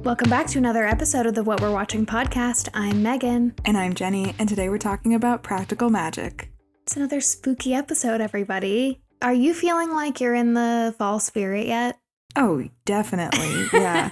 Welcome back to another episode of the What We're Watching podcast. I'm Megan. And I'm Jenny, and today we're talking about practical magic. It's another spooky episode, everybody. Are you feeling like you're in the fall spirit yet? Oh, definitely. Yeah.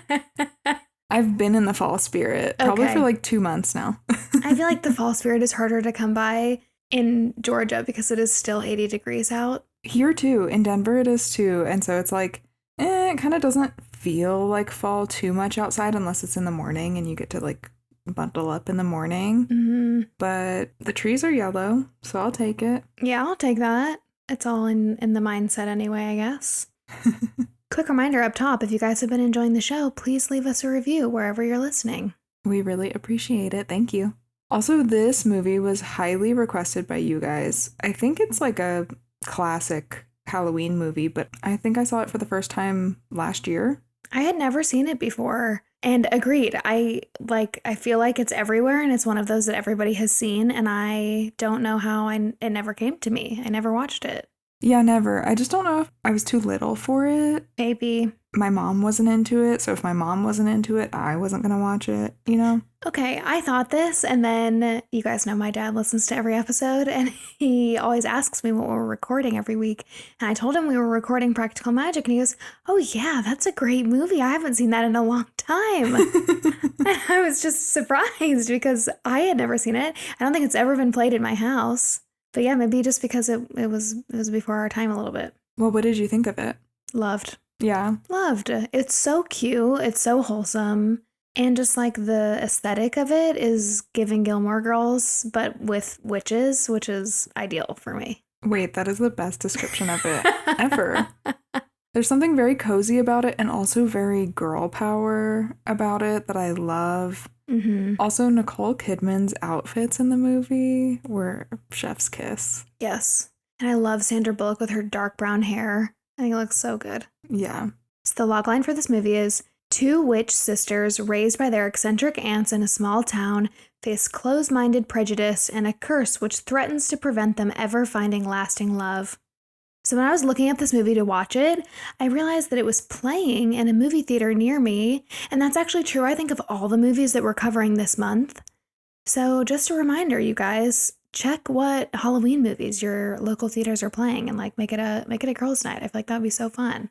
I've been in the fall spirit probably for like 2 months now. I feel like the fall spirit is harder to come by in Georgia because it is still 80 degrees out. Here too. In Denver it is too. And so it's like, it kind of doesn't feel like fall too much outside unless it's in the morning and you get to like bundle up in the morning. Mm-hmm. But the trees are yellow, so I'll take it. Yeah, I'll take that. It's all in the mindset anyway, I guess. Quick reminder up top, if you guys have been enjoying the show, please leave us a review wherever you're listening. We really appreciate it. Thank you. Also, this movie was highly requested by you guys. I think it's like a classic Halloween movie, but I think I saw it for the first time last year. I had never seen it before and agreed. I feel like it's everywhere and it's one of those that everybody has seen, and I don't know how it never came to me. I never watched it. Yeah, never. I just don't know if I was too little for it. Maybe. My mom wasn't into it, so if my mom wasn't into it, I wasn't going to watch it, you know? Okay, I thought this, and then you guys know my dad listens to every episode, and he always asks me what we're recording every week. And I told him we were recording Practical Magic, and he goes, "Oh yeah, that's a great movie. I haven't seen that in a long time." And I was just surprised because I had never seen it. I don't think it's ever been played in my house. But yeah, maybe just because it was before our time a little bit. Well, what did you think of it? Loved. Yeah. Loved. It's so cute. It's so wholesome. And just like the aesthetic of it is giving Gilmore Girls, but with witches, which is ideal for me. Wait, that is the best description of it ever. There's something very cozy about it and also very girl power about it that I love. Mm-hmm. Also, Nicole Kidman's outfits in the movie were chef's kiss. Yes. And I love Sandra Bullock with her dark brown hair. I think it looks so good. Yeah. So the logline for this movie is, two witch sisters raised by their eccentric aunts in a small town face close-minded prejudice and a curse which threatens to prevent them ever finding lasting love. So when I was looking up this movie to watch it, I realized that it was playing in a movie theater near me, and that's actually true, I think, of all the movies that we're covering this month. So just a reminder, you guys, check what Halloween movies your local theaters are playing and like make it a girls' night. I feel like that'd be so fun.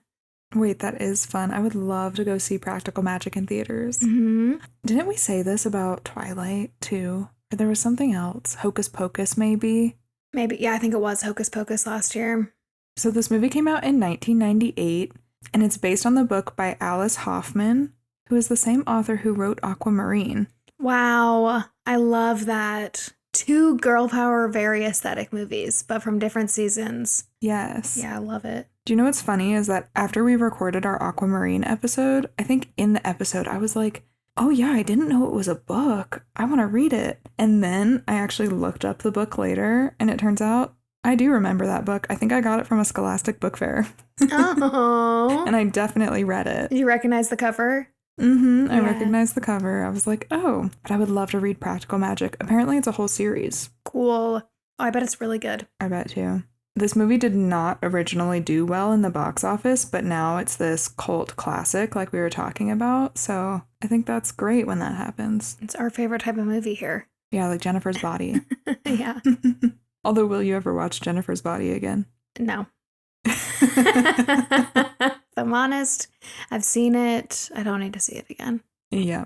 Wait, that is fun. I would love to go see Practical Magic in theaters. Mm-hmm. Didn't we say this about Twilight, too? Or there was something else. Hocus Pocus, maybe? Maybe, yeah, I think it was Hocus Pocus last year. So this movie came out in 1998, and it's based on the book by Alice Hoffman, who is the same author who wrote Aquamarine. Wow, I love that. 2 girl power, very aesthetic movies, but from different seasons. Yes. Yeah, I love it. Do you know what's funny is that after we recorded our Aquamarine episode, I think in the episode I was like, oh yeah, I didn't know it was a book. I want to read it. And then I actually looked up the book later, and it turns out I do remember that book. I think I got it from a Scholastic book fair. Oh. And I definitely read it. Did you recognize the cover? Mm-hmm. I Yeah. recognized the cover. I was like, oh, but I would love to read Practical Magic. Apparently it's a whole series. Cool. Oh, I bet it's really good. I bet too. This movie did not originally do well in the box office, but now it's this cult classic like we were talking about. So I think that's great when that happens. It's our favorite type of movie here. Yeah, like Jennifer's Body. Yeah. Although, will you ever watch Jennifer's Body again? No. If I'm honest, I've seen it. I don't need to see it again. Yeah.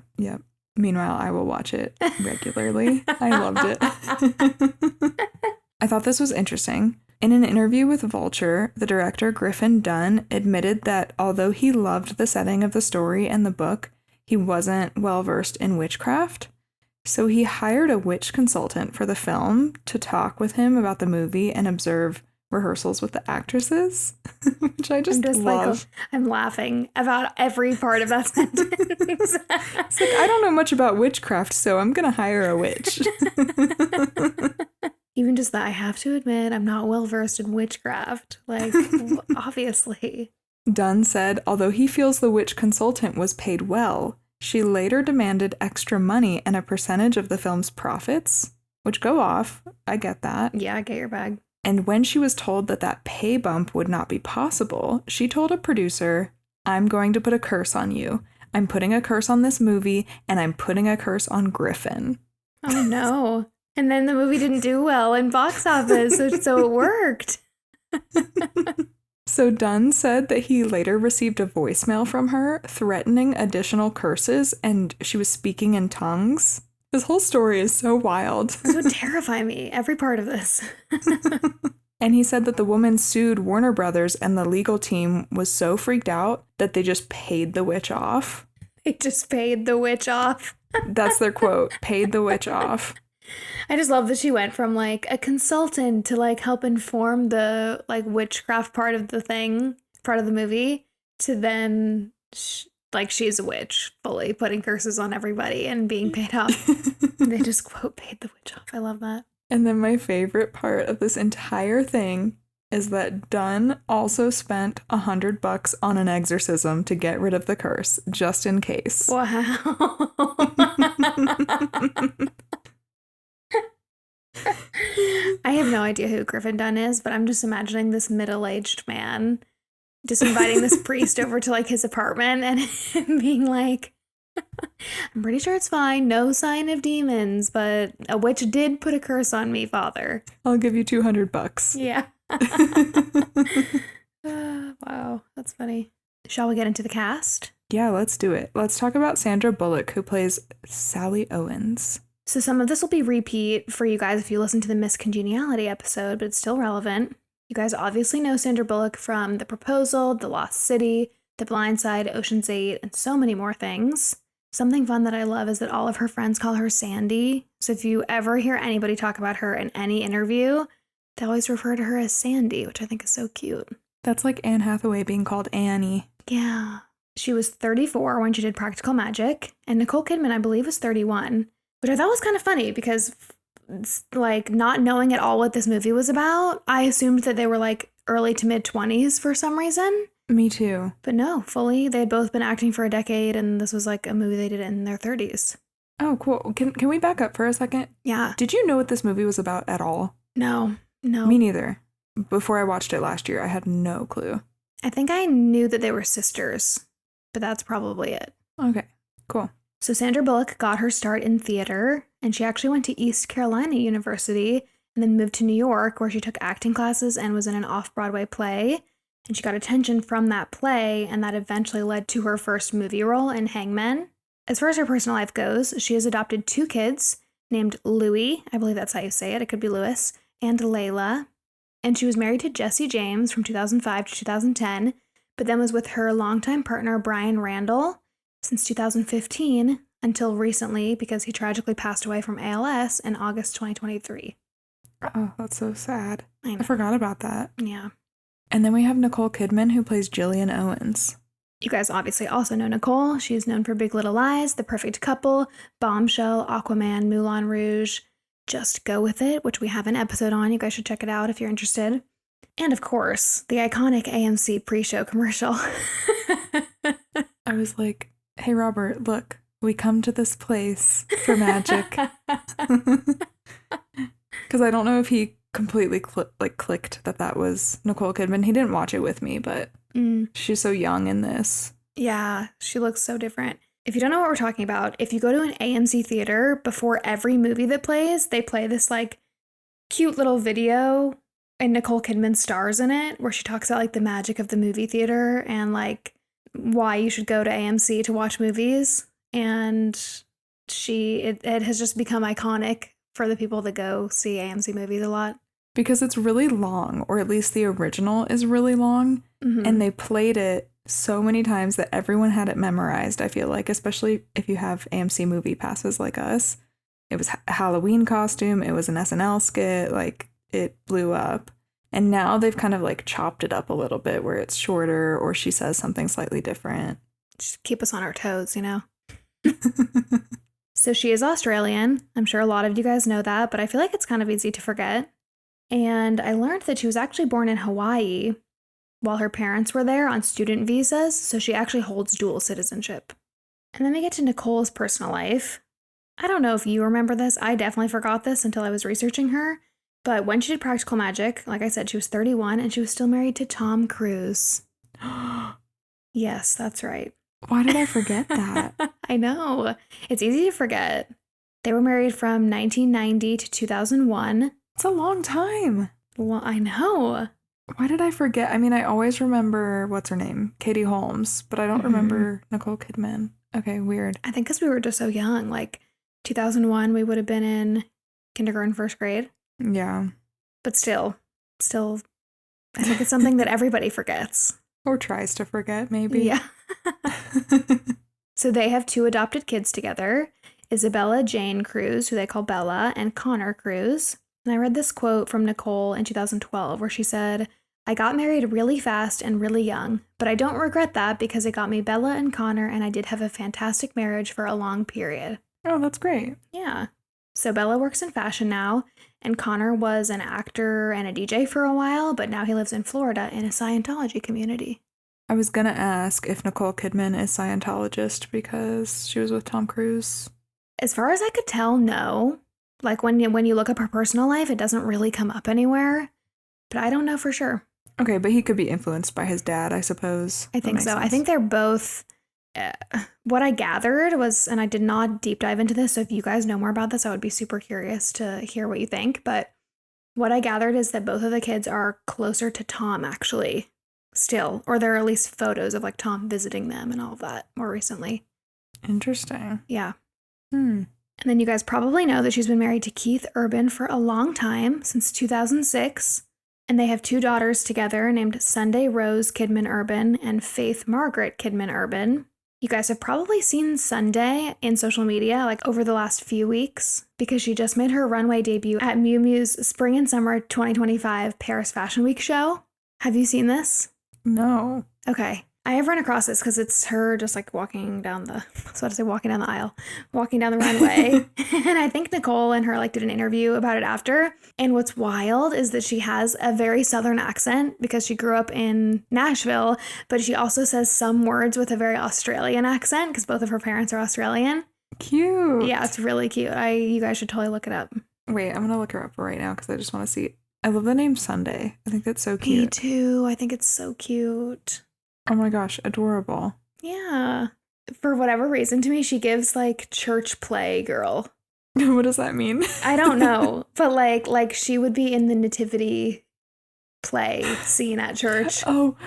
Meanwhile, I will watch it regularly. I loved it. I thought this was interesting. In an interview with Vulture, the director Griffin Dunn admitted that although he loved the setting of the story and the book, he wasn't well-versed in witchcraft. So he hired a witch consultant for the film to talk with him about the movie and observe rehearsals with the actresses, which I just love. I'm laughing about every part of that sentence. It's like, I don't know much about witchcraft, so I'm going to hire a witch. Even just that, I have to admit, I'm not well versed in witchcraft. Like, obviously. Dunn said, although he feels the witch consultant was paid well, she later demanded extra money and a percentage of the film's profits, which go off. I get that. Yeah, I get your bag. And when she was told that that pay bump would not be possible, she told a producer, "I'm going to put a curse on you. I'm putting a curse on this movie, and I'm putting a curse on Griffin. Oh, no. And then the movie didn't do well in box office, so it worked. So Dunn said that he later received a voicemail from her threatening additional curses, and she was speaking in tongues. This whole story is so wild. This would terrify me, every part of this. And he said that the woman sued Warner Brothers, and the legal team was so freaked out that they just paid the witch off. They just paid the witch off. That's their quote, paid the witch off. I just love that she went from like a consultant to like help inform the like witchcraft part of the movie, to then she's a witch, fully putting curses on everybody and being paid off. They just quote paid the witch off. I love that. And then my favorite part of this entire thing is that Dunn also spent $100 on an exorcism to get rid of the curse, just in case. Wow. I have no idea who Griffin Dunn is, but I'm just imagining this middle-aged man just inviting this priest over to like his apartment and him being like, I'm pretty sure it's fine, no sign of demons, but a witch did put a curse on me, Father. I'll give you $200. Yeah. Wow, that's funny. Shall we get into the cast? Yeah, let's do it. Let's talk about Sandra Bullock, who plays Sally Owens. So some of this will be repeat for you guys if you listen to the Miss Congeniality episode, but it's still relevant. You guys obviously know Sandra Bullock from The Proposal, The Lost City, The Blind Side, Ocean's 8, and so many more things. Something fun that I love is that all of her friends call her Sandy. So if you ever hear anybody talk about her in any interview, they always refer to her as Sandy, which I think is so cute. That's like Anne Hathaway being called Annie. Yeah. She was 34 when she did Practical Magic, and Nicole Kidman, I believe, was 31, which I thought was kind of funny because, like, not knowing at all what this movie was about, I assumed that they were, like, early to mid-20s for some reason. Me too. But no, fully, they had both been acting for a decade, and this was, like, a movie they did in their 30s. Oh, cool. Can we back up for a second? Yeah. Did you know what this movie was about at all? No. Me neither. Before I watched it last year, I had no clue. I think I knew that they were sisters, but that's probably it. Okay, cool. So Sandra Bullock got her start in theater, and she actually went to East Carolina University and then moved to New York, where she took acting classes and was in an off-Broadway play. And she got attention from that play, and that eventually led to her first movie role in Hangmen. As far as her personal life goes, she has adopted 2 kids named Louie, I believe that's how you say it could be Louis, and Layla. And she was married to Jesse James from 2005 to 2010, but then was with her longtime partner Brian Randall since 2015 until recently because he tragically passed away from ALS in August 2023. Oh, that's so sad. I know. forgot about that. Yeah. And then we have Nicole Kidman, who plays Jillian Owens. You guys obviously also know Nicole. She's known for Big Little Lies, The Perfect Couple, Bombshell, Aquaman, Moulin Rouge, Just Go With It, which we have an episode on. You guys should check it out if you're interested. And of course, the iconic AMC pre-show commercial. I was like, hey, Robert, look, we come to this place for magic. Because I don't know if he completely clicked that was Nicole Kidman. He didn't watch it with me, but she's so young in this. Yeah, she looks so different. If you don't know what we're talking about, if you go to an AMC theater, before every movie that plays, they play this like cute little video and Nicole Kidman stars in it where she talks about like the magic of the movie theater and like why you should go to AMC to watch movies. And it has just become iconic for the people that go see AMC movies a lot. Because it's really long, or at least the original is really long, and they played it so many times that everyone had it memorized, I feel like, especially if you have AMC movie passes like us. It was a Halloween costume, it was an SNL skit, like, it blew up. And now they've kind of, like, chopped it up a little bit where it's shorter or she says something slightly different. Just keep us on our toes, you know? So she is Australian. I'm sure a lot of you guys know that, but I feel like it's kind of easy to forget. And I learned that she was actually born in Hawaii while her parents were there on student visas, so she actually holds dual citizenship. And then we get to Nicole's personal life. I don't know if you remember this. I definitely forgot this until I was researching her. But when she did Practical Magic, like I said, she was 31 and she was still married to Tom Cruise. Yes, that's right. Why did I forget that? I know. It's easy to forget. They were married from 1990 to 2001. It's a long time. Well, I know. Why did I forget? I mean, I always remember, what's her name? Katie Holmes, but I don't remember Nicole Kidman. Okay, weird. I think because we were just so young. Like 2001, we would have been in kindergarten, first grade. Yeah. But still, I think it's something that everybody forgets. Or tries to forget, maybe. Yeah. So they have 2 adopted kids together, Isabella Jane Cruz, who they call Bella, and Connor Cruz. And I read this quote from Nicole in 2012 where she said, "I got married really fast and really young, but I don't regret that because it got me Bella and Connor, and I did have a fantastic marriage for a long period." Oh, that's great. Yeah. So Bella works in fashion now, and Connor was an actor and a DJ for a while, but now he lives in Florida in a Scientology community. I was gonna ask if Nicole Kidman is Scientologist because she was with Tom Cruise. As far as I could tell, no. Like when you look up her personal life, it doesn't really come up anywhere, but I don't know for sure. Okay, but he could be influenced by his dad, I suppose. I think so. I think they're both. What I gathered was, and I did not deep dive into this, so if you guys know more about this, I would be super curious to hear what you think. But what I gathered is that both of the kids are closer to Tom, actually, still. Or there are at least photos of like Tom visiting them and all of that more recently. Interesting. Yeah. And then you guys probably know that she's been married to Keith Urban for a long time, since 2006. And they have 2 daughters together named Sunday Rose Kidman Urban and Faith Margaret Kidman Urban. You guys have probably seen Sunday in social media like over the last few weeks because she just made her runway debut at Miu Miu's Spring and Summer 2025 Paris Fashion Week show. Have you seen this? No. Okay. I have run across this because it's her just like walking down the aisle, walking down the runway. And I think Nicole and her like did an interview about it after. And what's wild is that she has a very Southern accent because she grew up in Nashville, but she also says some words with a very Australian accent because both of her parents are Australian. Cute. Yeah, it's really cute. You guys should totally look it up. Wait, I'm gonna look her up right now because I just want to see. I love the name Sunday. I think that's so cute. Me too. I think it's so cute. Oh my gosh, adorable. Yeah. For whatever reason, to me, she gives like church play girl. What does that mean? I don't know, but like she would be in the nativity play scene at church. Oh,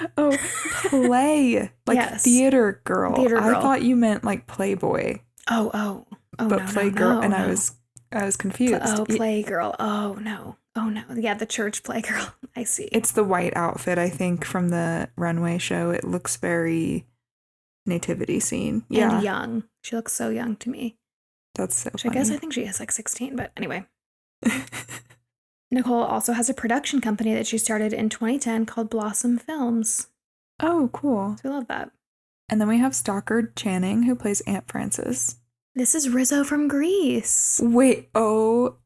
play. Like yes. theater girl. Theater girl. I thought you meant like Playboy. Oh, but no, play girl, and I was confused. Play girl. Oh no. Yeah, the church play girl. I see. It's the white outfit, I think, from the runway show. It looks very nativity scene. Yeah. And young. She looks so young to me. That's so Which funny. I think she is like 16, but anyway. Nicole also has a production company that she started in 2010 called Blossom Films. Oh, cool. So we love that. And then we have Stockard Channing, who plays Aunt Frances. This is Rizzo from Grease. Wait, oh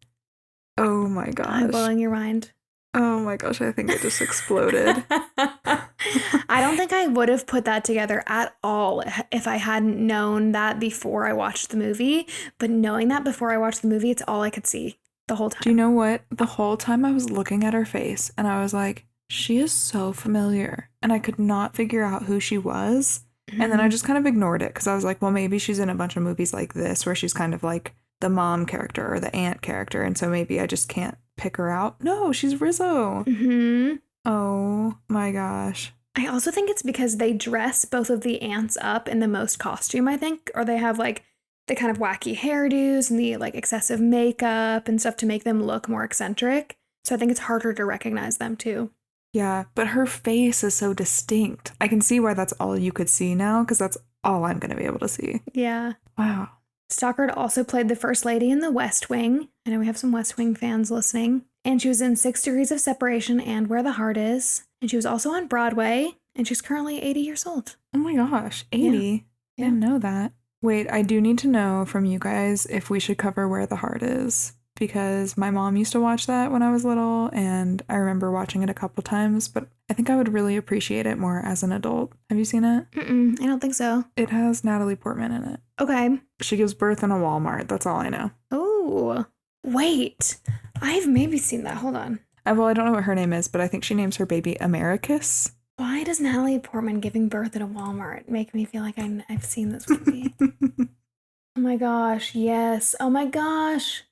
my gosh. I'm blowing your mind. Oh my gosh, I think it just exploded. I don't think I would have put that together at all if I hadn't known that before I watched the movie. But knowing that before I watched the movie, it's all I could see the whole time. Do you know what? The whole time I was looking at her face and I was like, she is so familiar. And I could not figure out who she was. Mm-hmm. And then I just kind of ignored it because I was like, well, maybe she's in a bunch of movies like this where she's kind of like the mom character or the aunt character. And so maybe I just can't pick her out. No, she's Rizzo. Mm-hmm. Oh my gosh. I also think it's because they dress both of the aunts up in the most costume, I think. Or they have like the kind of wacky hairdos and the like excessive makeup and stuff to make them look more eccentric. So I think it's harder to recognize them too. Yeah, but her face is so distinct. I can see why that's all you could see now because that's all I'm going to be able to see. Yeah. Wow. Stockard also played the First Lady in The West Wing. I know we have some West Wing fans listening. And she was in 6 Degrees of Separation and Where the Heart Is. And she was also on Broadway. And she's currently 80 years old. Oh my gosh, 80? Yeah. I didn't know that. Wait, I do need to know from you guys if we should cover Where the Heart Is. Because my mom used to watch that when I was little, and I remember watching it a couple times, but I think I would really appreciate it more as an adult. Have you seen it? I don't think so. It has Natalie Portman in it. Okay. She gives birth in a Walmart. That's all I know. Oh, wait. I've maybe seen that. Hold on. Well, I don't know what her name is, but I think she names her baby Americus. Why does Natalie Portman giving birth at a Walmart make me feel like I've seen this movie? Oh my gosh, yes. Oh my gosh.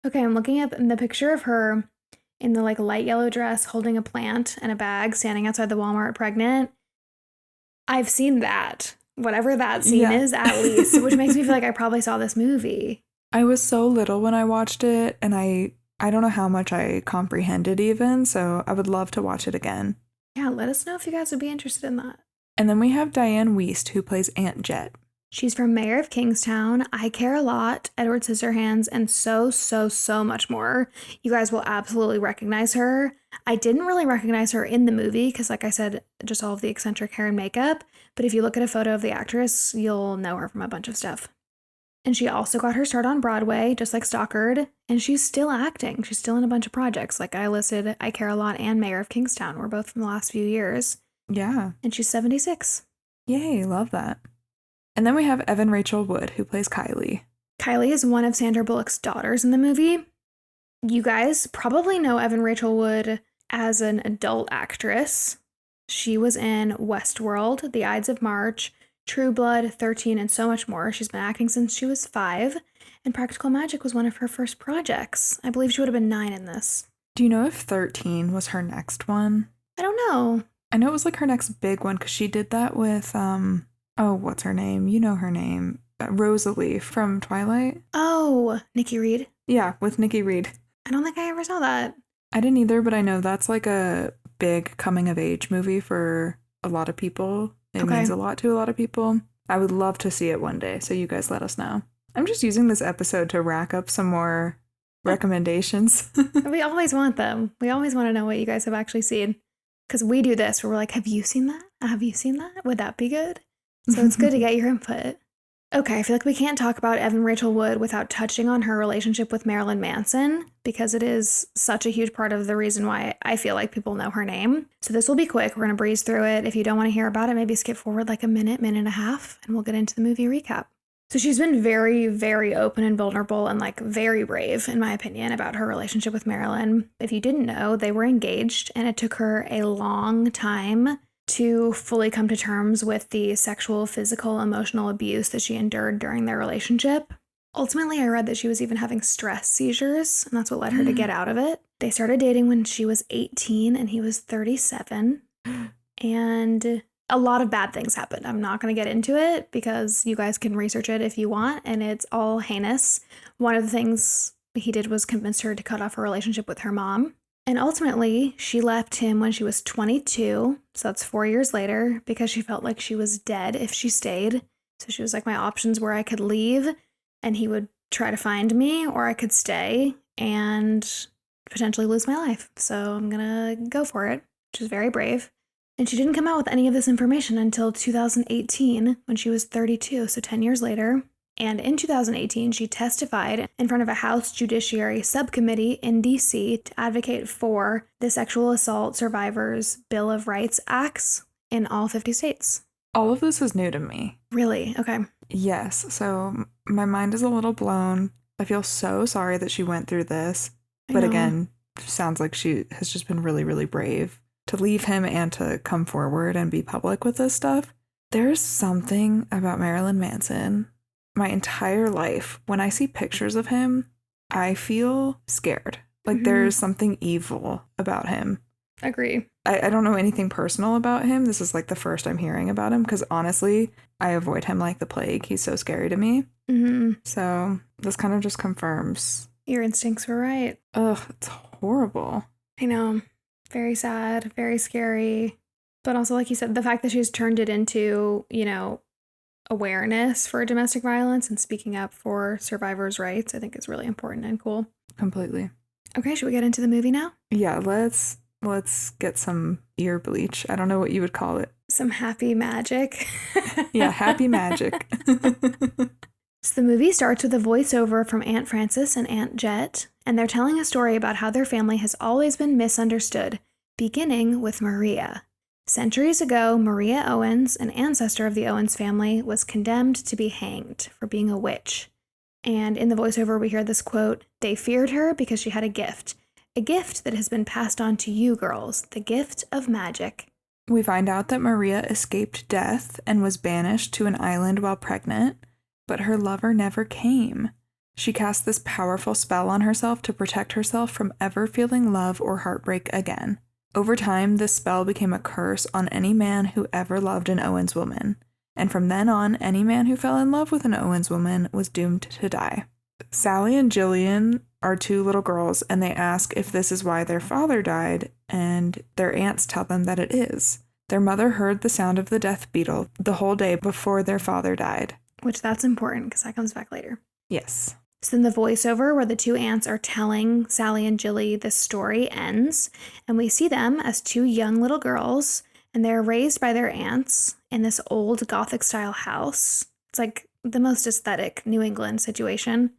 Okay, I'm looking at the picture of her in the like light yellow dress holding a plant and a bag standing outside the Walmart pregnant. I've seen that. Whatever that scene is, at least, which makes me feel like I probably saw this movie. I was so little when I watched it, and I don't know how much I comprehended even, so I would love to watch it again. Yeah, let us know if you guys would be interested in that. And then we have Diane Wiest, who plays Aunt Jet. She's from Mayor of Kingstown, I Care a Lot, Edward Scissorhands, and so much more. You guys will absolutely recognize her. I didn't really recognize her in the movie because, like I said, just all of the eccentric hair and makeup. But if you look at a photo of the actress, you'll know her from a bunch of stuff. And she also got her start on Broadway, just like Stockard, and she's still acting. She's still in a bunch of projects. Like I listed, I Care a Lot and Mayor of Kingstown were both from the last few years. Yeah. And she's 76. Yay, love that. And then we have Evan Rachel Wood, who plays Kylie. Kylie is one of Sandra Bullock's daughters in the movie. You guys probably know Evan Rachel Wood as an adult actress. She was in Westworld, The Ides of March, True Blood, 13, and so much more. She's been acting since she was 5, and Practical Magic was one of her first projects. I believe she would have been 9 in this. Do you know if 13 was her next one? I don't know. I know it was like her next big one because she did that with, what's her name? You know her name. Rosalie from Twilight. Oh, Nikki Reed. Yeah, with Nikki Reed. I don't think I ever saw that. I didn't either, but I know that's like a big coming of age movie for a lot of people. It means a lot to a lot of people. I would love to see it one day, so you guys let us know. I'm just using this episode to rack up some more recommendations. We always want them. We always want to know what you guys have actually seen. Because we do this where we're like, have you seen that? Have you seen that? Would that be good? So it's good to get your input. Okay, I feel like we can't talk about Evan Rachel Wood without touching on her relationship with Marilyn Manson, because it is such a huge part of the reason why I feel like people know her name. So this will be quick. We're going to breeze through it. If you don't want to hear about it, maybe skip forward like a minute and a half, and we'll get into the movie recap. So she's been very, very open and vulnerable and like very brave, in my opinion, about her relationship with Marilyn. If you didn't know, they were engaged, and it took her a long time to fully come to terms with the sexual, physical, emotional abuse that she endured during their relationship. Ultimately, I read that she was even having stress seizures, and that's what led her to get out of it. They started dating when she was 18 and he was 37, and a lot of bad things happened. I'm not going to get into it because you guys can research it if you want, and it's all heinous. One of the things he did was convince her to cut off her relationship with her mom. And ultimately, she left him when she was 22, so that's 4 years later, because she felt like she was dead if she stayed. So she was like, my options were I could leave and he would try to find me, or I could stay and potentially lose my life. So I'm gonna go for it, which is very brave. And she didn't come out with any of this information until 2018 when she was 32, so 10 years later. And in 2018, she testified in front of a House Judiciary Subcommittee in D.C. to advocate for the Sexual Assault Survivors Bill of Rights Acts in all 50 states. All of this is new to me. Really? Okay. Yes. So my mind is a little blown. I feel so sorry that she went through this. But again, sounds like she has just been really, really brave to leave him and to come forward and be public with this stuff. There's something about Marilyn Manson. My entire life, when I see pictures of him, I feel scared. Like there's something evil about him. Agree. I don't know anything personal about him. This is like the first I'm hearing about him because honestly, I avoid him like the plague. He's so scary to me. So this kind of just confirms. Your instincts were right. Ugh, it's horrible. I know. Very sad, very scary. But also, like you said, the fact that she's turned it into, awareness for domestic violence and speaking up for survivors' rights, I think is really important and cool. Completely. Okay, should we get into the movie now? Yeah, let's get some ear bleach. I don't know what you would call it. Some happy magic. Yeah, happy magic. So the movie starts with a voiceover from Aunt Frances and Aunt Jet, and they're telling a story about how their family has always been misunderstood, beginning with Maria. Centuries ago, Maria Owens, an ancestor of the Owens family, was condemned to be hanged for being a witch. And in the voiceover, we hear this quote, "They feared her because she had a gift that has been passed on to you girls, the gift of magic." We find out that Maria escaped death and was banished to an island while pregnant, but her lover never came. She cast this powerful spell on herself to protect herself from ever feeling love or heartbreak again. Over time, this spell became a curse on any man who ever loved an Owens woman, and from then on, any man who fell in love with an Owens woman was doomed to die. Sally and Jillian are two little girls, and they ask if this is why their father died, and their aunts tell them that it is. Their mother heard the sound of the death beetle the whole day before their father died. Which that's important because that comes back later. Yes. So then the voiceover where the two aunts are telling Sally and Jilly this story ends, and we see them as two young little girls, and they're raised by their aunts in this old Gothic-style house. It's like the most aesthetic New England situation.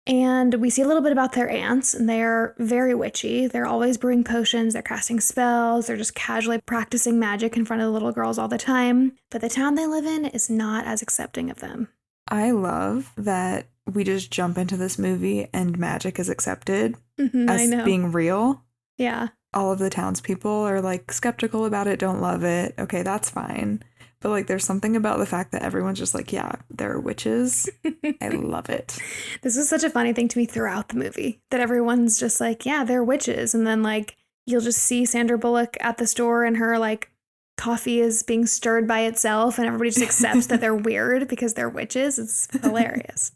And we see a little bit about their aunts, and they're very witchy. They're always brewing potions, they're casting spells, they're just casually practicing magic in front of the little girls all the time. But the town they live in is not as accepting of them. I love that we just jump into this movie and magic is accepted as being real. Yeah. All of the townspeople are like skeptical about it, don't love it. Okay, that's fine. But like there's something about the fact that everyone's just like, yeah, they're witches. I love it. This is such a funny thing to me throughout the movie, that everyone's just like, yeah, they're witches. And then like you'll just see Sandra Bullock at the store and her like coffee is being stirred by itself and everybody just accepts that they're weird because they're witches. It's hilarious.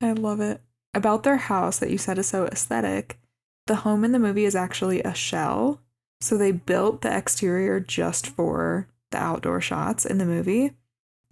I love it. About their house that you said is so aesthetic, the home in the movie is actually a shell. So they built the exterior just for the outdoor shots in the movie.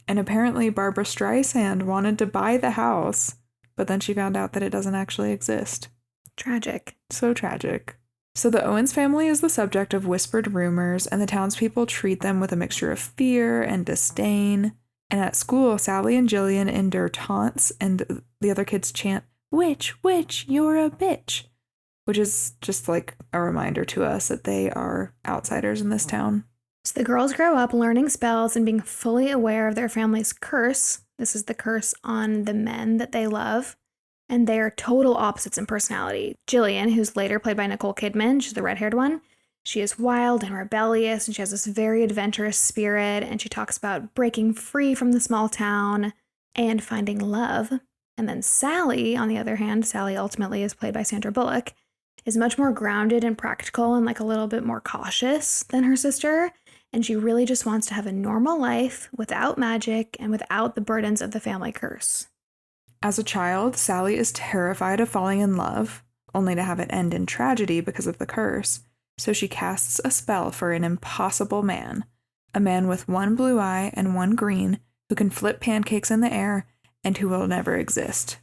And apparently Barbara Streisand wanted to buy the house, but then she found out that it doesn't actually exist. Tragic. So tragic. So the Owens family is the subject of whispered rumors, and the townspeople treat them with a mixture of fear and disdain. And at school, Sally and Jillian endure taunts, and the other kids chant, "Witch, witch, you're a bitch," which is just like a reminder to us that they are outsiders in this town. So the girls grow up learning spells and being fully aware of their family's curse. This is the curse on the men that they love. And they are total opposites in personality. Jillian, who's later played by Nicole Kidman, she's the red-haired one, she is wild and rebellious, and she has this very adventurous spirit, and she talks about breaking free from the small town and finding love. And then Sally, on the other hand, Sally ultimately is played by Sandra Bullock, is much more grounded and practical and like a little bit more cautious than her sister. And she really just wants to have a normal life without magic and without the burdens of the family curse. As a child, Sally is terrified of falling in love, only to have it end in tragedy because of the curse. So she casts a spell for an impossible man, a man with one blue eye and one green, who can flip pancakes in the air and who will never exist.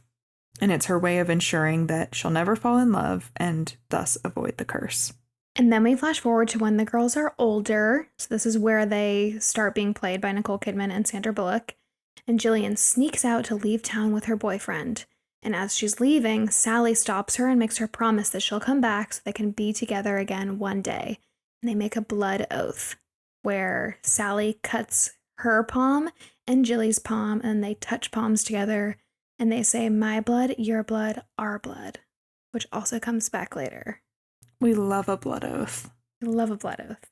And it's her way of ensuring that she'll never fall in love and thus avoid the curse. And then we flash forward to when the girls are older. So this is where they start being played by Nicole Kidman and Sandra Bullock. And Jillian sneaks out to leave town with her boyfriend. And as she's leaving, Sally stops her and makes her promise that she'll come back so they can be together again one day. And they make a blood oath where Sally cuts her palm and Jilly's palm and they touch palms together and they say, "My blood, your blood, our blood," which also comes back later. We love a blood oath. I love a blood oath.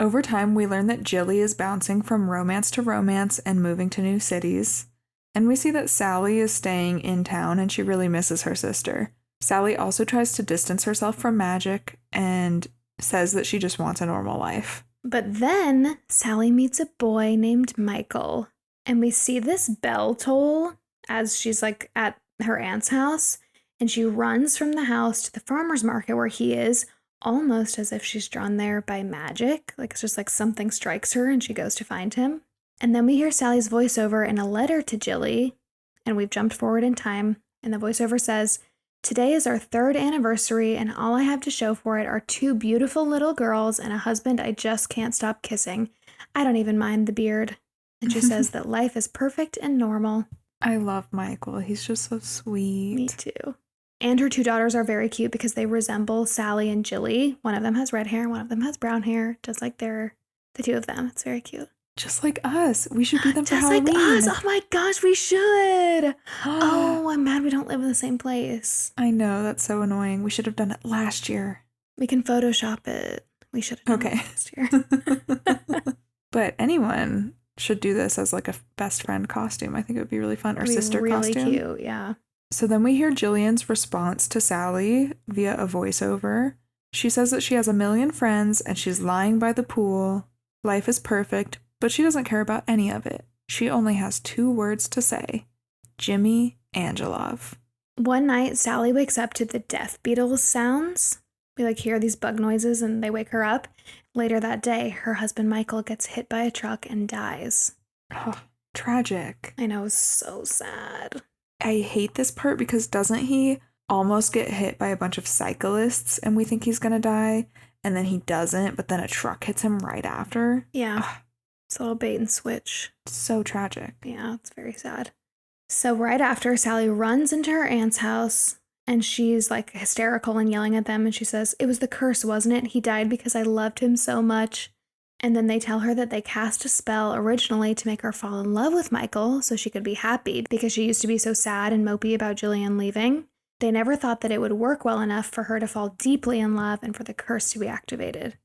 Over time, we learn that Jilly is bouncing from romance to romance and moving to new cities. And we see that Sally is staying in town and she really misses her sister. Sally also tries to distance herself from magic and says that she just wants a normal life. But then Sally meets a boy named Michael. And we see this bell toll as she's like at her aunt's house. And she runs from the house to the farmer's market where he is, almost as if she's drawn there by magic. Like it's just like something strikes her and she goes to find him. And then we hear Sally's voiceover in a letter to Jilly, and we've jumped forward in time. And the voiceover says, "Today is our 3rd anniversary, and all I have to show for it are 2 beautiful little girls and a husband I just can't stop kissing. I don't even mind the beard." And she says that life is perfect and normal. I love Michael. He's just so sweet. Me too. And her 2 daughters are very cute because they resemble Sally and Jilly. One of them has red hair, one of them has brown hair, just like they're the 2 of them. It's very cute. Just like us. We should be them for just Halloween. Just like us. Oh my gosh, we should. Oh, I'm mad we don't live in the same place. I know, that's so annoying. We should have done it last year. We can Photoshop it. We should have done Okay. that last year. But anyone should do this as like a best friend costume. I think it would be really fun. Or It'd be sister really costume. cute, yeah. So then we hear Jillian's response to Sally via a voiceover. She says that she has a million friends and she's lying by the pool. Life is perfect, but she doesn't care about any of it. She only has 2 words to say. Jimmy Angelov. One night, Sally wakes up to the death beetles sounds. We like hear these bug noises and they wake her up. Later that day, her husband Michael gets hit by a truck and dies. Oh, tragic. I know, so sad. I hate this part because doesn't he almost get hit by a bunch of cyclists and we think he's gonna die? And then he doesn't, but then a truck hits him right after? Yeah. Ugh. It's a little bait and switch. So tragic. Yeah, it's very sad. So right after, Sally runs into her aunt's house and she's like hysterical and yelling at them. And she says, "It was the curse, wasn't it? He died because I loved him so much." And then they tell her that they cast a spell originally to make her fall in love with Michael so she could be happy because she used to be so sad and mopey about Jillian leaving. They never thought that it would work well enough for her to fall deeply in love and for the curse to be activated.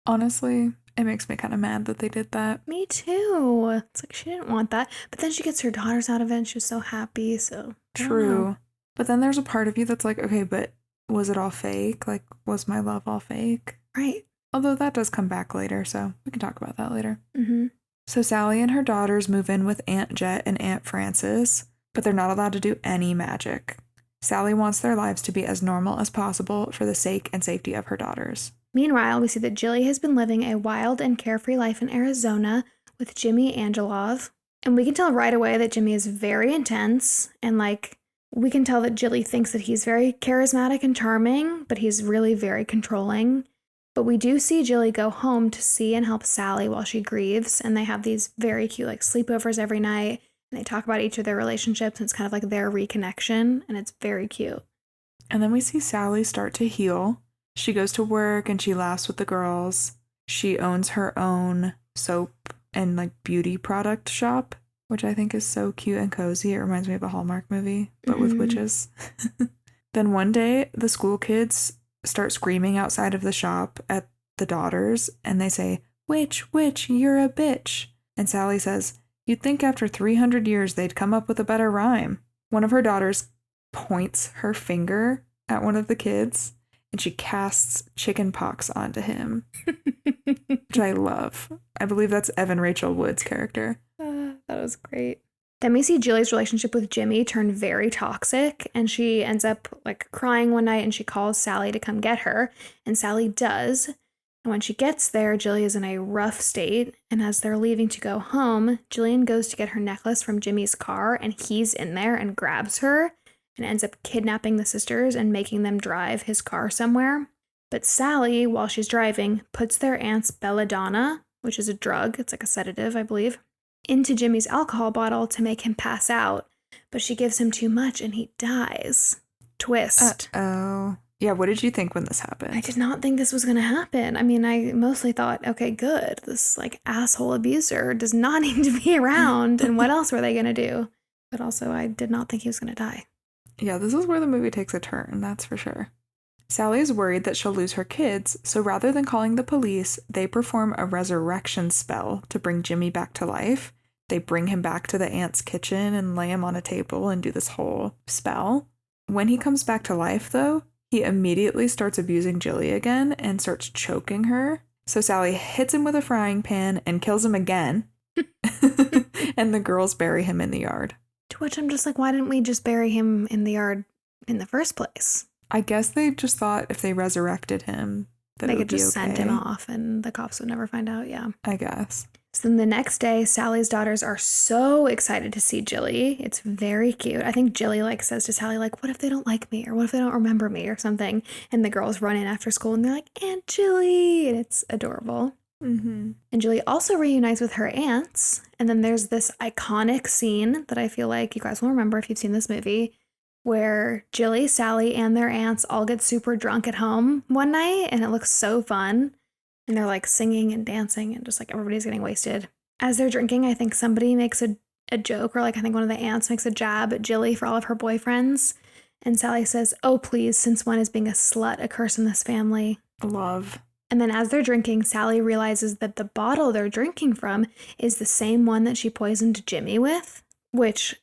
Honestly, it makes me kind of mad that they did that. Me too. It's like she didn't want that. But then she gets her daughters out of it and she was so happy. So True. But then there's a part of you that's like, okay, but was it all fake? Like, was my love all fake? Right. Although that does come back later, so we can talk about that later. Mm-hmm. So Sally and her daughters move in with Aunt Jet and Aunt Frances, but they're not allowed to do any magic. Sally wants their lives to be as normal as possible for the sake and safety of her daughters. Meanwhile, we see that Jilly has been living a wild and carefree life in Arizona with Jimmy Angelov. And we can tell right away that Jimmy is very intense. And we can tell that Jilly thinks that he's very charismatic and charming, but he's really very controlling. But we do see Jilly go home to see and help Sally while she grieves. And they have these very cute sleepovers every night. And they talk about each of their relationships. And it's kind of like their reconnection. And it's very cute. And then we see Sally start to heal. She goes to work and she laughs with the girls. She owns her own soap and beauty product shop, which I think is so cute and cozy. It reminds me of a Hallmark movie, but with witches. Then one day, the school kids start screaming outside of the shop at the daughters, and they say, "Witch, witch, you're a bitch." And Sally says, "You'd think after 300 years they'd come up with a better rhyme." One of her daughters points her finger at one of the kids, and she casts chicken pox onto him, which I love. I believe that's Evan Rachel Wood's character. That was great. Then we see Julie's relationship with Jimmy turn very toxic, and she ends up crying one night, and she calls Sally to come get her, and Sally does. And when she gets there, Julie is in a rough state, and as they're leaving to go home, Jillian goes to get her necklace from Jimmy's car, and he's in there and grabs her and ends up kidnapping the sisters and making them drive his car somewhere. But Sally, while she's driving, puts their aunt's belladonna, which is a drug, it's like a sedative, I believe, into Jimmy's alcohol bottle to make him pass out. But she gives him too much and he dies. Twist. Oh. Yeah, what did you think when this happened? I did not think this was going to happen. I mean, I mostly thought, okay, good. This asshole abuser does not need to be around. And what else were they going to do? But also, I did not think he was going to die. Yeah, this is where the movie takes a turn, that's for sure. Sally is worried that she'll lose her kids, so rather than calling the police, they perform a resurrection spell to bring Jimmy back to life. They bring him back to the aunt's kitchen and lay him on a table and do this whole spell. When he comes back to life, though, he immediately starts abusing Jilly again and starts choking her. So Sally hits him with a frying pan and kills him again. And the girls bury him in the yard. To which I'm just why didn't we just bury him in the yard in the first place? I guess they just thought if they resurrected him, that they it would could just be okay. send him off and the cops would never find out, yeah. I guess. So then the next day, Sally's daughters are so excited to see Jilly. It's very cute. I think Jilly says to Sally, what if they don't like me? Or what if they don't remember me or something? And the girls run in after school and they're like, "Aunt Jilly!" And it's adorable. Mm-hmm. And Julie also reunites with her aunts. And then there's this iconic scene that I feel like you guys will remember if you've seen this movie, where Jilly, Sally, and their aunts all get super drunk at home one night. And it looks so fun. And they're singing and dancing and just everybody's getting wasted. As they're drinking, I think somebody makes a joke, or I think one of the aunts makes a jab at Jilly for all of her boyfriends. And Sally says, "Oh, please, since when is being a slut a curse in this family?" Love. And then as they're drinking, Sally realizes that the bottle they're drinking from is the same one that she poisoned Jimmy with, which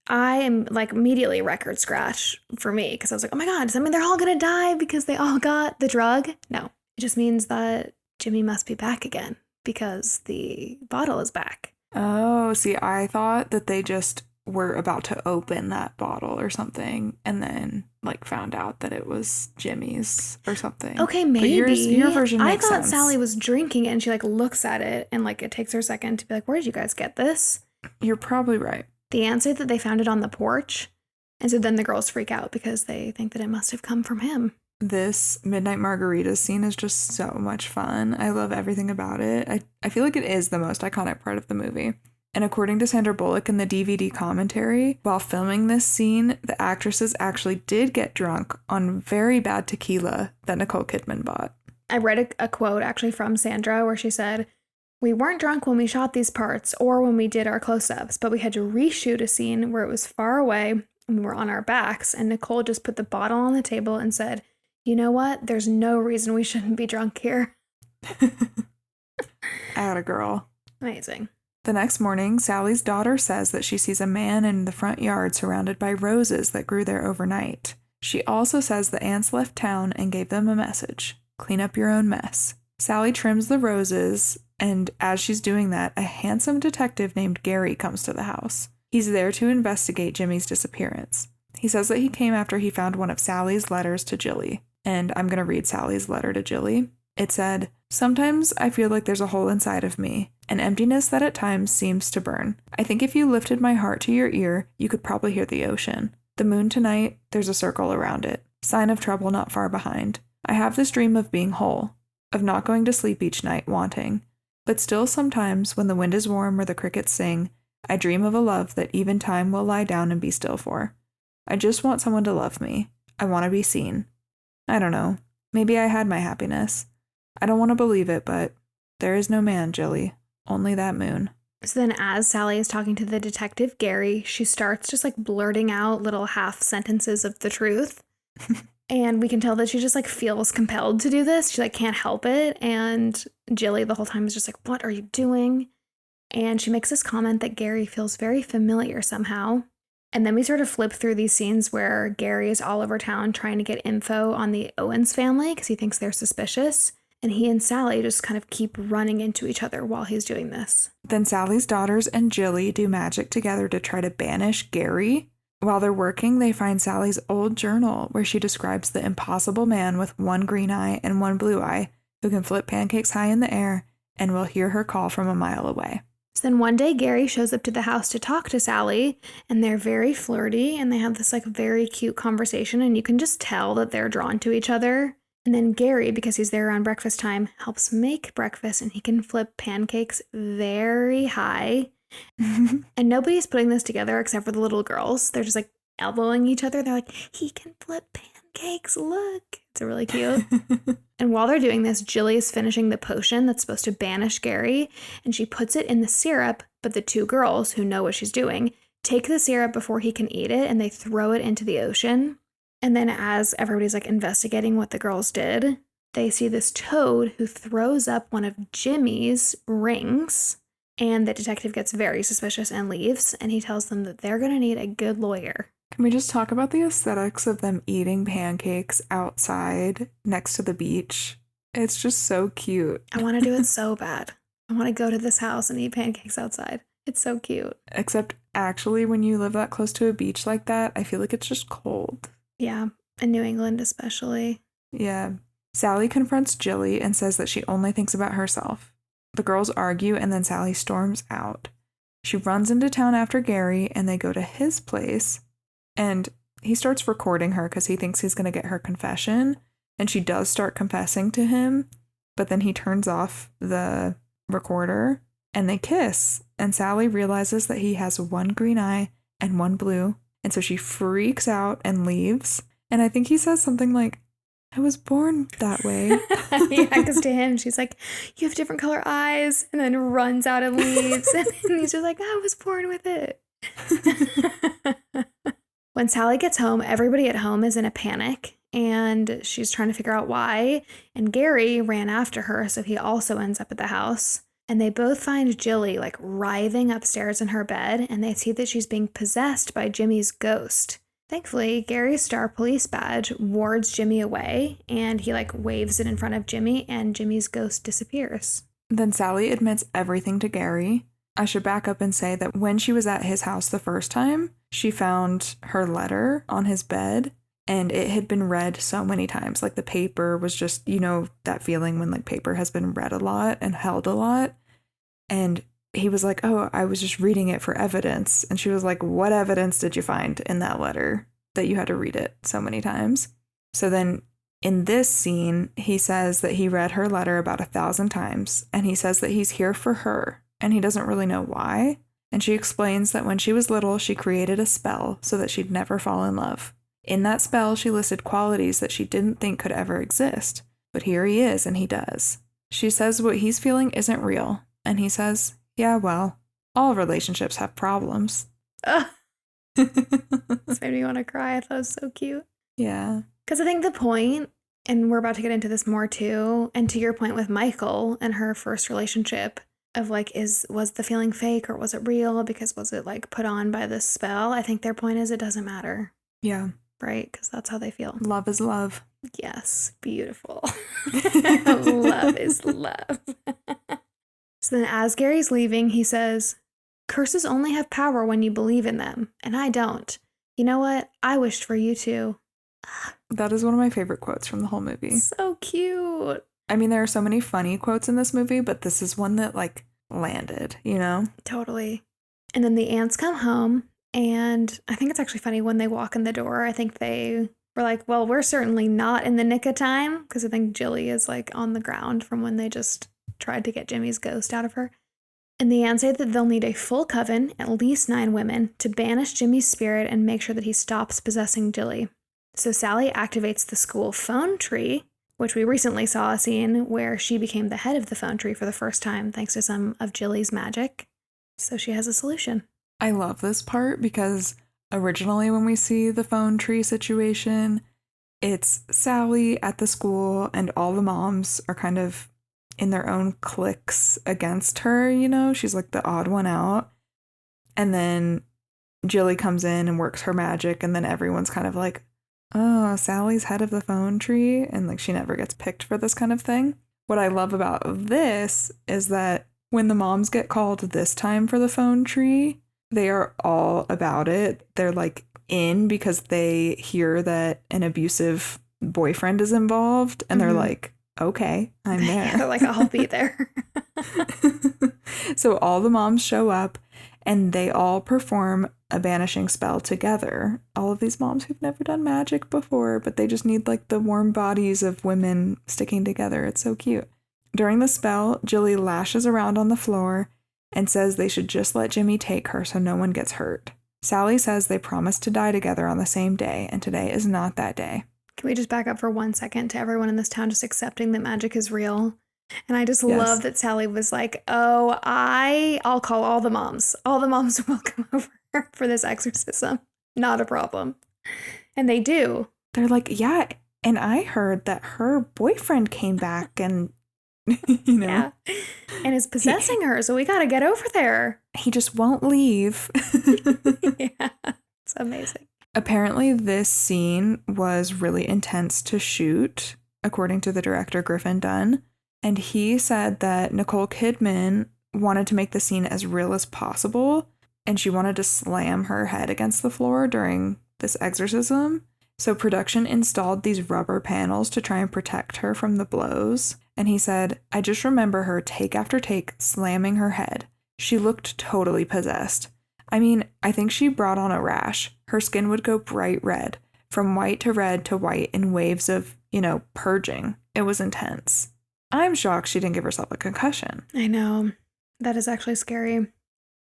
I am like immediately record scratch for me because I was like, oh my God, does that mean they're all going to die because they all got the drug? No, it just means that Jimmy must be back again because the bottle is back. Oh, see, I thought that they just were about to open that bottle or something and then like found out that it was Jimmy's or something. Okay, maybe. But your version makes sense. I thought Sally was drinking it and she like looks at it and like it takes her a second to be like, where did you guys get this? You're probably right. The answer that they found it on the porch. And so then the girls freak out because they think that it must have come from him. This Midnight Margaritas scene is just so much fun. I love everything about it. I feel like it is the most iconic part of the movie. And according to Sandra Bullock in the DVD commentary, while filming this scene, the actresses actually did get drunk on very bad tequila that Nicole Kidman bought. I read a quote actually from Sandra where she said, "We weren't drunk when we shot these parts or when we did our close-ups, but we had to reshoot a scene where it was far away and we were on our backs, and Nicole just put the bottle on the table and said, you know what? There's no reason we shouldn't be drunk here." Atta girl. Amazing. The next morning, Sally's daughter says that she sees a man in the front yard surrounded by roses that grew there overnight. She also says the ants left town and gave them a message: clean up your own mess. Sally trims the roses, and as she's doing that, a handsome detective named Gary comes to the house. He's there to investigate Jimmy's disappearance. He says that he came after he found one of Sally's letters to Jilly. And I'm going to read Sally's letter to Jilly. It said, "Sometimes I feel like there's a hole inside of me, an emptiness that at times seems to burn. I think if you lifted my heart to your ear, you could probably hear the ocean. The moon tonight, there's a circle around it. Sign of trouble not far behind. I have this dream of being whole, of not going to sleep each night wanting. But still sometimes, when the wind is warm or the crickets sing, I dream of a love that even time will lie down and be still for. I just want someone to love me. I want to be seen. I don't know. Maybe I had my happiness. I don't want to believe it, but there is no man, Jilly. Only that moon." So then as Sally is talking to the detective Gary, she starts just like blurting out little half sentences of the truth. And we can tell that she just like feels compelled to do this. She like can't help it. And Jilly the whole time is just like, what are you doing? And she makes this comment that Gary feels very familiar somehow. And then we sort of flip through these scenes where Gary is all over town trying to get info on the Owens family because he thinks they're suspicious. And he and Sally just kind of keep running into each other while he's doing this. Then Sally's daughters and Jilly do magic together to try to banish Gary. While they're working, they find Sally's old journal where she describes the impossible man with one green eye and one blue eye who can flip pancakes high in the air and will hear her call from a mile away. So then one day Gary shows up to the house to talk to Sally, and they're very flirty and they have this like very cute conversation, and you can just tell that they're drawn to each other. And then Gary, because he's there around breakfast time, helps make breakfast, and he can flip pancakes very high. And nobody's putting this together except for the little girls. They're just like elbowing each other. They're like, he can flip pancakes, look. It's really cute. And while they're doing this, Jilly is finishing the potion that's supposed to banish Gary, and she puts it in the syrup, but the two girls, who know what she's doing, take the syrup before he can eat it, and they throw it into the ocean. And then as everybody's like investigating what the girls did, they see this toad who throws up one of Jimmy's rings, and the detective gets very suspicious and leaves, and he tells them that they're going to need a good lawyer. Can we just talk about the aesthetics of them eating pancakes outside next to the beach? It's just so cute. I want to do it so bad. I want to go to this house and eat pancakes outside. It's so cute. Except actually, when you live that close to a beach like that, I feel like it's just cold. Yeah, in New England especially. Yeah. Sally confronts Jilly and says that she only thinks about herself. The girls argue, and then Sally storms out. She runs into town after Gary, and they go to his place. And he starts recording her because he thinks he's going to get her confession. And she does start confessing to him. But then he turns off the recorder and they kiss. And Sally realizes that he has one green eye and one blue. And so she freaks out and leaves. And I think he says something like, I was born that way. Yeah, because to him, she's like, you have different color eyes. And then runs out and leaves. And he's just like, I was born with it. When Sally gets home, everybody at home is in a panic, and she's trying to figure out why. And Gary ran after her, so he also ends up at the house. And they both find Jilly like writhing upstairs in her bed, and they see that she's being possessed by Jimmy's ghost. Thankfully, Gary's star police badge wards Jimmy away, and he like waves it in front of Jimmy, and Jimmy's ghost disappears. Then Sally admits everything to Gary. I should back up and say that when she was at his house the first time, she found her letter on his bed, and it had been read so many times. Like the paper was just, you know, that feeling when like paper has been read a lot and held a lot. And he was like, oh, I was just reading it for evidence. And she was like, what evidence did you find in that letter that you had to read it so many times? So then in this scene, he says that he read her letter about 1,000 times. And he says that he's here for her. And he doesn't really know why. And she explains that when she was little, she created a spell so that she'd never fall in love. In that spell, she listed qualities that she didn't think could ever exist. But here he is, and he does. She says what he's feeling isn't real. And he says, yeah, well, all relationships have problems. This made me want to cry. I thought it was so cute. Yeah. Because I think the point, and we're about to get into this more too, and to your point with Michael and her first relationship of like, was the feeling fake or was it real? Because was it like put on by this spell? I think their point is it doesn't matter. Yeah. Right? Because that's how they feel. Love is love. Yes. Beautiful. Love is love. So then as Gary's leaving, he says, curses only have power when you believe in them, and I don't. You know what? I wished for you too. That is one of my favorite quotes from the whole movie. So cute. I mean, there are so many funny quotes in this movie, but this is one that like landed, you know? Totally. And then the aunts come home, and I think it's actually funny when they walk in the door. I think they were like, well, we're certainly not in the nick of time, because I think Jilly is like on the ground from when they just tried to get Jimmy's ghost out of her. And the aunts say that they'll need a full coven, at least 9 women, to banish Jimmy's spirit and make sure that he stops possessing Jilly. So Sally activates the school phone tree, which we recently saw a scene where she became the head of the phone tree for the first time thanks to some of Jilly's magic. So she has a solution. I love this part because originally when we see the phone tree situation, it's Sally at the school and all the moms are kind of in their own cliques against her, you know? She's like the odd one out. And then Jilly comes in and works her magic, and then everyone's kind of like, oh, Sally's head of the phone tree, and like she never gets picked for this kind of thing. What I love about this is that when the moms get called this time for the phone tree, they are all about it. They're like in because they hear that an abusive boyfriend is involved, and they're like, okay, I'm there. They're like, I'll be there. So all the moms show up and they all perform a banishing spell together. All of these moms who've never done magic before, but they just need like the warm bodies of women sticking together. It's so cute. During the spell, Jilly lashes around on the floor and says they should just let Jimmy take her so no one gets hurt. Sally says they promised to die together on the same day, and today is not that day. Can we just back up for 1 second to everyone in this town just accepting that magic is real? And I just love that Sally was like, oh, I'll call all the moms. All the moms will come over for this exorcism. Not a problem. And they do. They're like, yeah, and I heard that her boyfriend came back and, you know. Yeah. And is possessing her, so we got to get over there. He just won't leave. Yeah, it's amazing. Apparently, this scene was really intense to shoot, according to the director Griffin Dunn. And he said that Nicole Kidman wanted to make the scene as real as possible, and she wanted to slam her head against the floor during this exorcism. So production installed these rubber panels to try and protect her from the blows. And he said, I just remember her take after take slamming her head. She looked totally possessed. I mean, I think she brought on a rash. Her skin would go bright red, from white to red to white in waves of, purging. It was intense. I'm shocked she didn't give herself a concussion. I know. That is actually scary.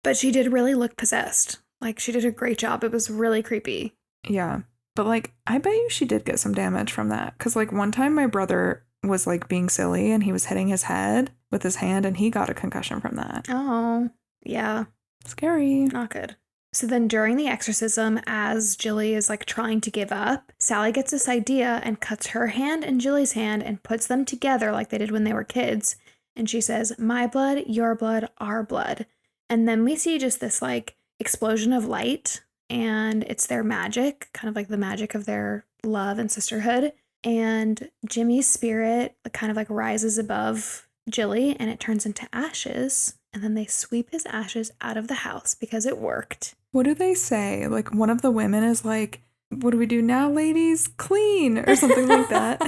But she did really look possessed. Like, she did a great job. It was really creepy. Yeah. But, I bet you she did get some damage from that. Because, one time my brother was, being silly and he was hitting his head with his hand and he got a concussion from that. Oh, yeah. Scary. Not good. So then during the exorcism, as Jilly is like trying to give up, Sally gets this idea and cuts her hand and Jilly's hand and puts them together like they did when they were kids. And she says, my blood, your blood, our blood. And then we see just this like explosion of light, and it's their magic, kind of like the magic of their love and sisterhood. And Jimmy's spirit kind of like rises above Jilly and it turns into ashes. And then they sweep his ashes out of the house because it worked. What do they say? Like, one of the women is like, what do we do now, ladies? Clean, or something like that.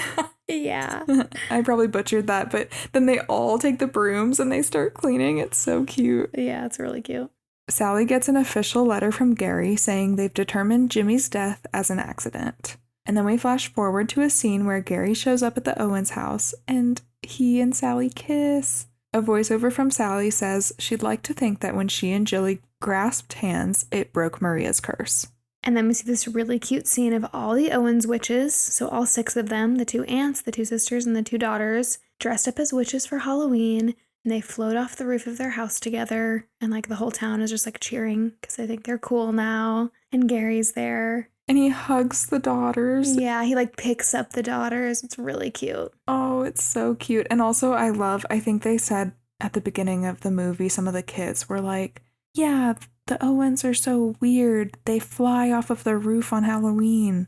Yeah. I probably butchered that, but then they all take the brooms and they start cleaning. It's so cute. Yeah, it's really cute. Sally gets an official letter from Gary saying they've determined Jimmy's death as an accident. And then we flash forward to a scene where Gary shows up at the Owens house and he and Sally kiss. A voiceover from Sally says she'd like to think that when she and Jilly grasped hands, it broke Maria's curse. And then we see this really cute scene of all the Owens witches, so all 6 of them, the 2 aunts, the 2 sisters, and the 2 daughters, dressed up as witches for Halloween, and they float off the roof of their house together, and like the whole town is just like cheering because they think they're cool now, and Gary's there. And he hugs the daughters. Yeah, he like picks up the daughters. It's really cute. Oh, it's so cute. And also I think they said at the beginning of the movie, some of the kids were like, yeah, the Owens are so weird. They fly off of the roof on Halloween.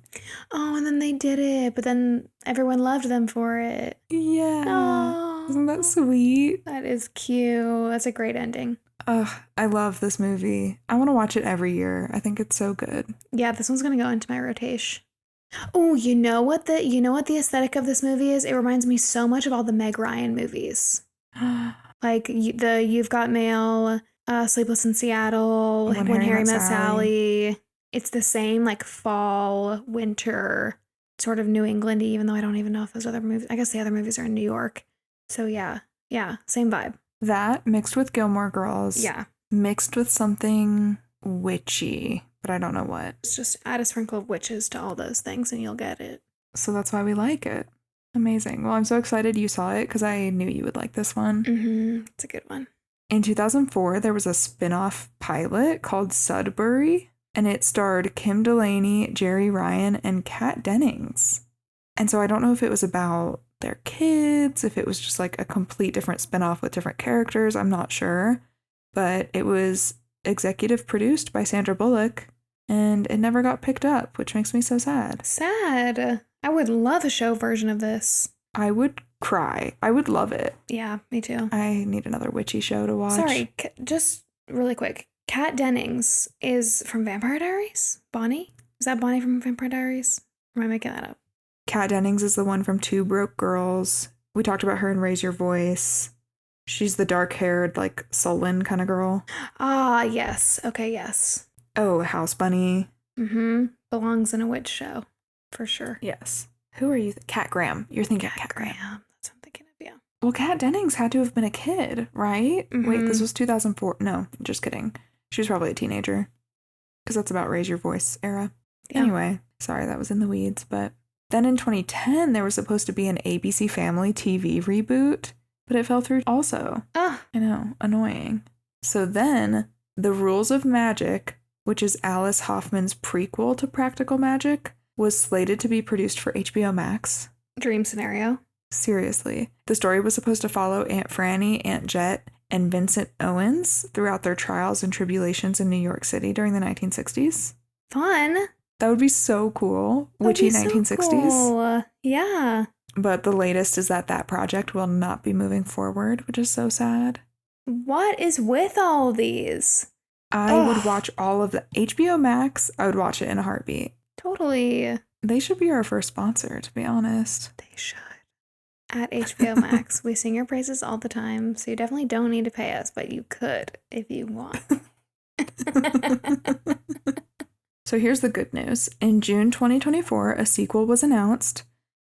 Oh, and then they did it, but then everyone loved them for it. Yeah. Oh, isn't that sweet? That is cute. That's a great ending. Ugh, I love this movie. I want to watch it every year. I think it's so good. Yeah, this one's gonna go into my rotation. Oh, you know what the aesthetic of this movie is? It reminds me so much of all the Meg Ryan movies. Like the You've Got Mail, Sleepless in Seattle, When Harry Met Sally. It's the same like fall, winter, sort of New England-y, even though I don't even know if those other movies, I guess the other movies are in New York. So yeah, same vibe. That mixed with Gilmore Girls. Yeah. Mixed with something witchy, but I don't know what. It's just add a sprinkle of witches to all those things and you'll get it. So that's why we like it. Amazing. Well, I'm so excited you saw it because I knew you would like this one. Mm-hmm. It's a good one. In 2004, there was a spin-off pilot called Sudbury, and it starred Kim Delaney, Jerry Ryan, and Kat Dennings. And so I don't know if it was about their kids, if it was just like a complete different spin-off with different characters, I'm not sure. But it was executive produced by Sandra Bullock, and it never got picked up, which makes me so sad. Sad. I would love a show version of this. I would cry. I would love it. Yeah, me too. I need another witchy show to watch. Sorry, just really quick. Kat Dennings is from Vampire Diaries? Bonnie? Is that Bonnie from Vampire Diaries? Or am I making that up? Kat Dennings is the one from Two Broke Girls. We talked about her in Raise Your Voice. She's the dark-haired, like, sullen kind of girl. Ah, yes. Okay, yes. Oh, House Bunny. Mm-hmm. Belongs in a witch show. For sure. Yes. Who are you? Kat Graham. You're thinking Kat Graham. That's what I'm thinking of, yeah. Well, Kat Dennings had to have been a kid, right? Mm-hmm. Wait, this was 2004. No, just kidding. She was probably a teenager. Because that's about Raise Your Voice era. Yeah. Anyway, sorry, that was in the weeds. But then in 2010, there was supposed to be an ABC Family TV reboot, but it fell through also. Oh. I know, annoying. So then, The Rules of Magic, which is Alice Hoffman's prequel to Practical Magic, was slated to be produced for HBO Max. Dream scenario. Seriously. The story was supposed to follow Aunt Franny, Aunt Jet, and Vincent Owens throughout their trials and tribulations in New York City during the 1960s. Fun. That would be so cool. Witchy 1960s. So cool. Yeah. But the latest is that project will not be moving forward, which is so sad. What is with all these? I would watch all of the HBO Max. I would watch it in a heartbeat. Totally. They should be our first sponsor, to be honest. They should. At HBO Max, we sing your praises all the time, so you definitely don't need to pay us, but you could if you want. So here's the good news. In June 2024, a sequel was announced.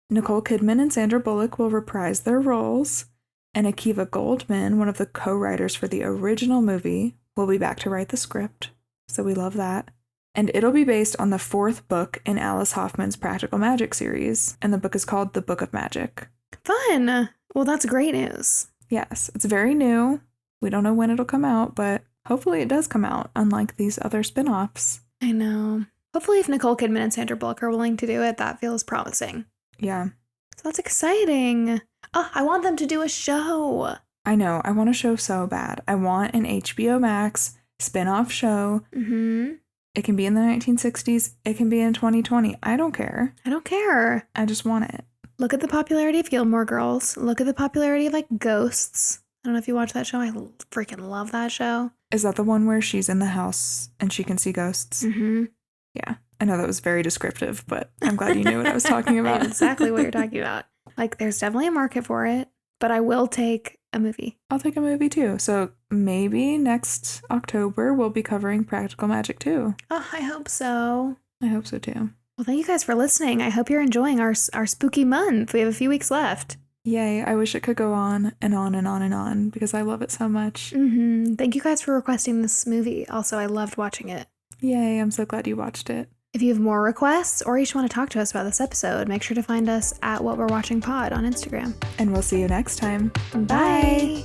Nicole Kidman and Sandra Bullock will reprise their roles, and Akiva Goldman, one of the co-writers for the original movie, will be back to write the script. So we love that. And it'll be based on the 4th book in Alice Hoffman's Practical Magic series, and the book is called The Book of Magic. Fun! Well, that's great news. Yes, it's very new. We don't know when it'll come out, but hopefully it does come out, unlike these other spin-offs. I know. Hopefully if Nicole Kidman and Sandra Bullock are willing to do it, that feels promising. Yeah. So that's exciting. Oh, I want them to do a show. I know. I want a show so bad. I want an HBO Max spin-off show. Mm-hmm. It can be in the 1960s. It can be in 2020. I don't care. I don't care. I just want it. Look at the popularity of Gilmore Girls. Look at the popularity of, like, Ghosts. I don't know if you watch that show. I freaking love that show. Is that the one where she's in the house and she can see ghosts? Mm-hmm. Yeah. I know that was very descriptive, but I'm glad you knew what I was talking I about. know exactly what you're talking about. Like, there's definitely a market for it, but I will take a movie. I'll take a movie too. So maybe next October we'll be covering Practical Magic 2. Oh, I hope so. I hope so too. Well, thank you guys for listening. I hope you're enjoying our spooky month. We have a few weeks left. Yay. I wish it could go on and on and on and on because I love it so much. Mm-hmm. Thank you guys for requesting this movie. Also, I loved watching it. Yay. I'm so glad you watched it. If you have more requests or you just want to talk to us about this episode, make sure to find us at What We're Watching Pod on Instagram. And we'll see you next time. Bye.